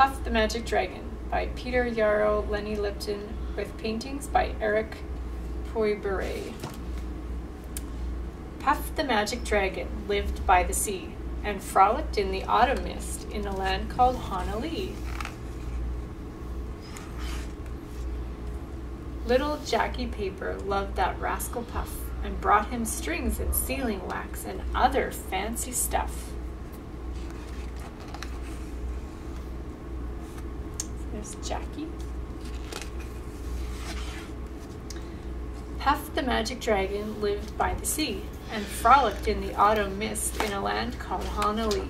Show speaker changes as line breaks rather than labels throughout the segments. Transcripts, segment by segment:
Puff the Magic Dragon by Peter Yarrow, Lenny Lipton, with paintings by Eric Poiberay. Puff the Magic Dragon lived by the sea and frolicked in the autumn mist in a land called Honolulu. Little Jackie Paper loved that rascal Puff and brought him strings and sealing wax and other fancy stuff. There's Jackie. Puff the Magic Dragon lived by the sea and frolicked in the autumn mist in a land called Honolulu.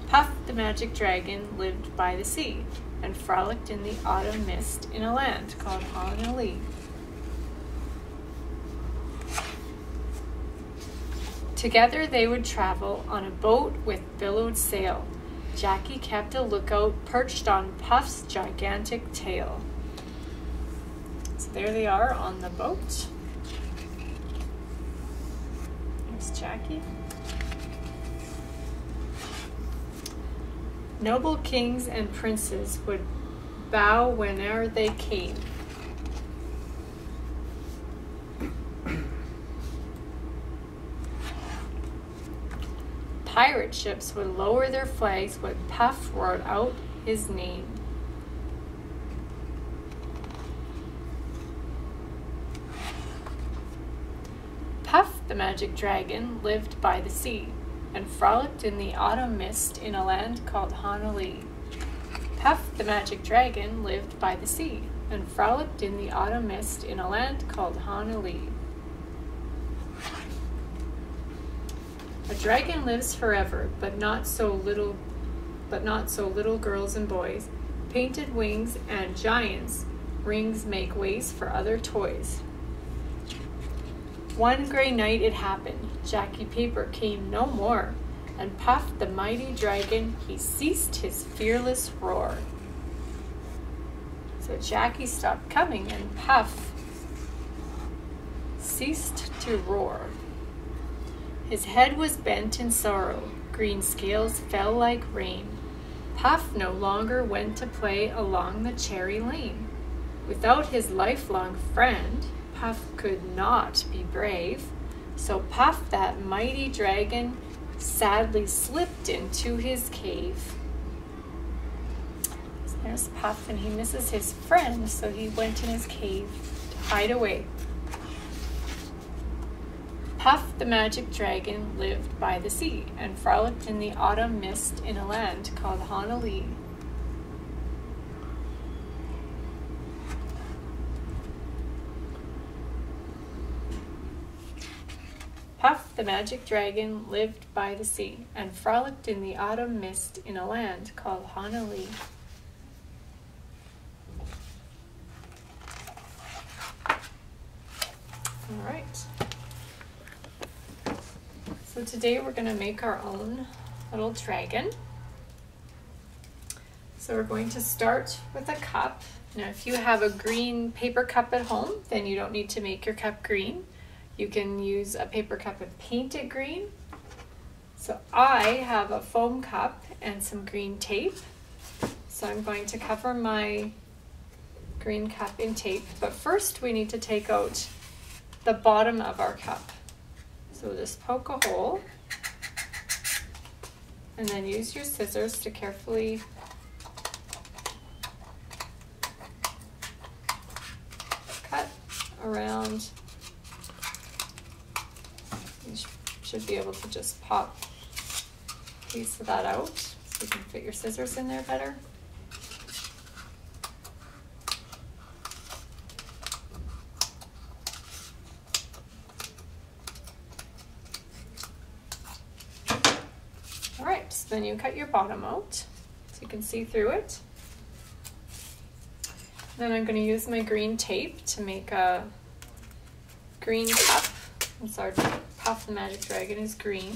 Puff the Magic Dragon lived by the sea and frolicked in the autumn mist in a land called Honolulu. Together they would travel on a boat with billowed sail. Jackie kept a lookout perched on Puff's gigantic tail. So there they are on the boat. There's Jackie. Noble kings and princes would bow whene'er they came. Pirate ships would lower their flags when Puff roared out his name. Puff the Magic Dragon lived by the sea and frolicked in the autumn mist in a land called Honolulu. Puff the Magic Dragon lived by the sea and frolicked in the autumn mist in a land called Honolulu. A dragon lives forever, but not so little girls and boys. Painted wings and giants' rings make ways for other toys. One gray night it happened, Jackie Paper came no more, and Puff the mighty dragon, he ceased his fearless roar. So Jackie stopped coming and Puff ceased to roar. His head was bent in sorrow, green scales fell like rain. Puff no longer went to play along the cherry lane. Without his lifelong friend, Puff could not be brave. So Puff, that mighty dragon, sadly slipped into his cave. So there's Puff, and he misses his friend, so he went in his cave to hide away. Puff the Magic Dragon lived by the sea and frolicked in the autumn mist in a land called Honolulu. Puff the Magic Dragon lived by the sea and frolicked in the autumn mist in a land called Honolulu. All right. So today we're going to make our own little dragon. So we're going to start with a cup. Now if you have a green paper cup at home, then you don't need to make your cup green. You can use a paper cup and paint it green. So I have a foam cup and some green tape. So I'm going to cover my green cup in tape. But first we need to take out the bottom of our cup. So just poke a hole and then use your scissors to carefully cut around. You should be able to just pop a piece of that out so you can fit your scissors in there better. Alright, so then you cut your bottom out so you can see through it. Then I'm going to use my green tape to make a green cup. I'm sorry, Puff the Magic Dragon is green.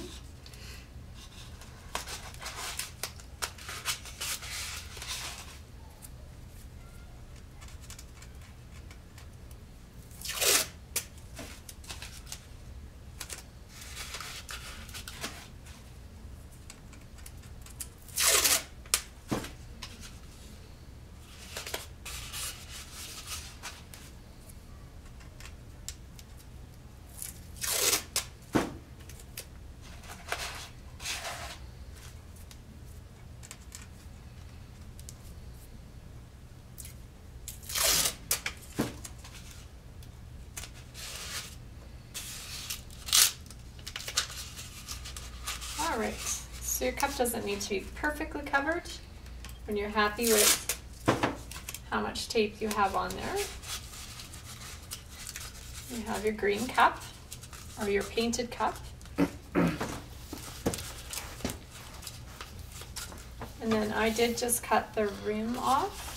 All right, so your cup doesn't need to be perfectly covered. When you're happy with how much tape you have on there, you have your green cup or your painted cup. And then I did just cut the rim off.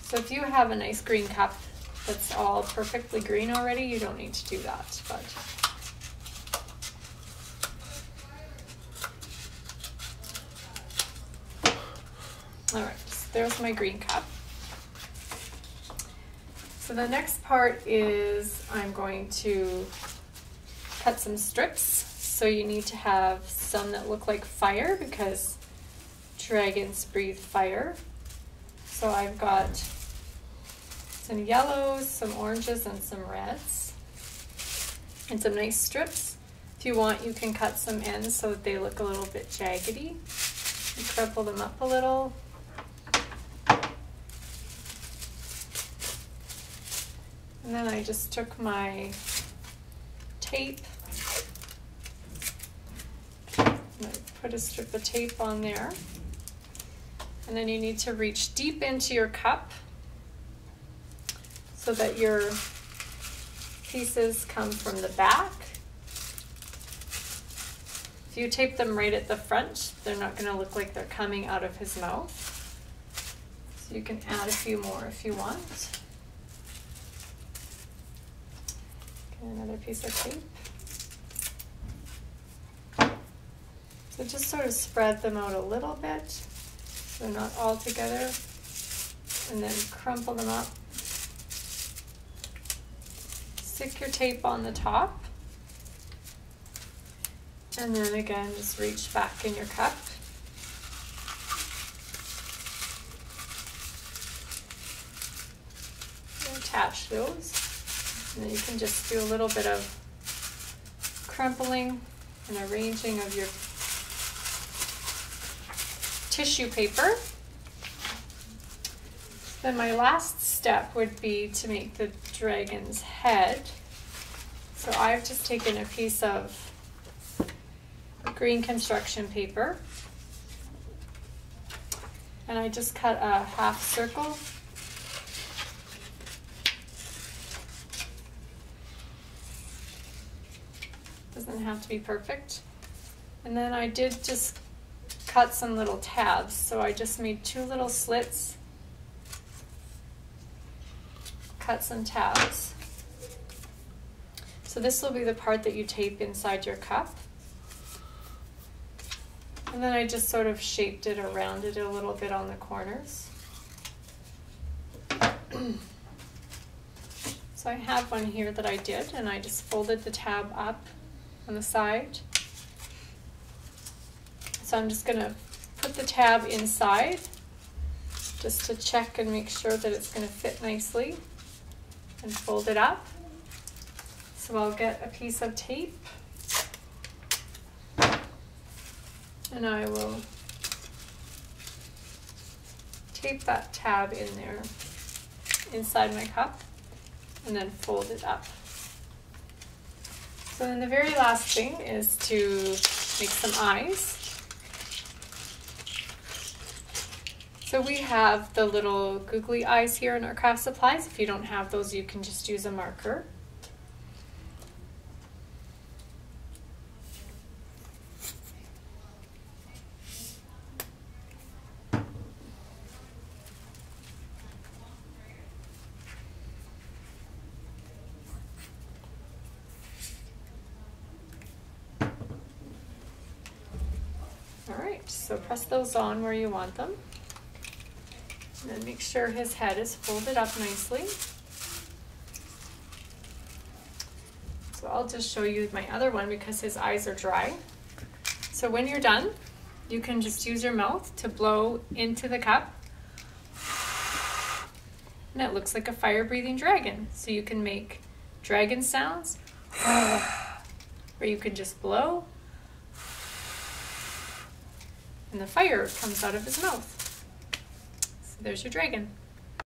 So if you have a nice green cup that's all perfectly green already, you don't need to do that. But all right, so there's my green cup. So the next part is I'm going to cut some strips. So you need to have some that look like fire because dragons breathe fire. So I've got some yellows, some oranges, and some reds, and some nice strips. If you want, you can cut some ends so that they look a little bit jaggedy. You crumple them up a little. And then I just took my tape, and I put a strip of tape on there. And then you need to reach deep into your cup so that your pieces come from the back. If you tape them right at the front, they're not going to look like they're coming out of his mouth. So you can add a few more if you want. Another piece of tape. So just sort of spread them out a little bit so they're not all together, and then crumple them up. Stick your tape on the top, and then again just reach back in your cup. And attach those. And then you can just do a little bit of crumpling and arranging of your tissue paper. Then my last step would be to make the dragon's head. So I've just taken a piece of green construction paper and I just cut a half circle. Doesn't have to be perfect. And then I did just cut some little tabs. So I just made 2 little slits, cut some tabs. So this will be the part that you tape inside your cup. And then I just sort of shaped it or rounded it a little bit on the corners. So I have one here that I did, and I just folded the tab up on the side. So I'm just going to put the tab inside just to check and make sure that it's going to fit nicely, and fold it up. So I'll get a piece of tape and I will tape that tab in there inside my cup and then fold it up. So then the very last thing is to make some eyes. So we have the little googly eyes here in our craft supplies. If you don't have those, you can just use a marker. All right, so press those on where you want them. And then make sure his head is folded up nicely. So I'll just show you my other one because his eyes are dry. So when you're done, you can just use your mouth to blow into the cup. And it looks like a fire-breathing dragon. So you can make dragon sounds, or you can just blow, and the fire comes out of his mouth. So there's your dragon.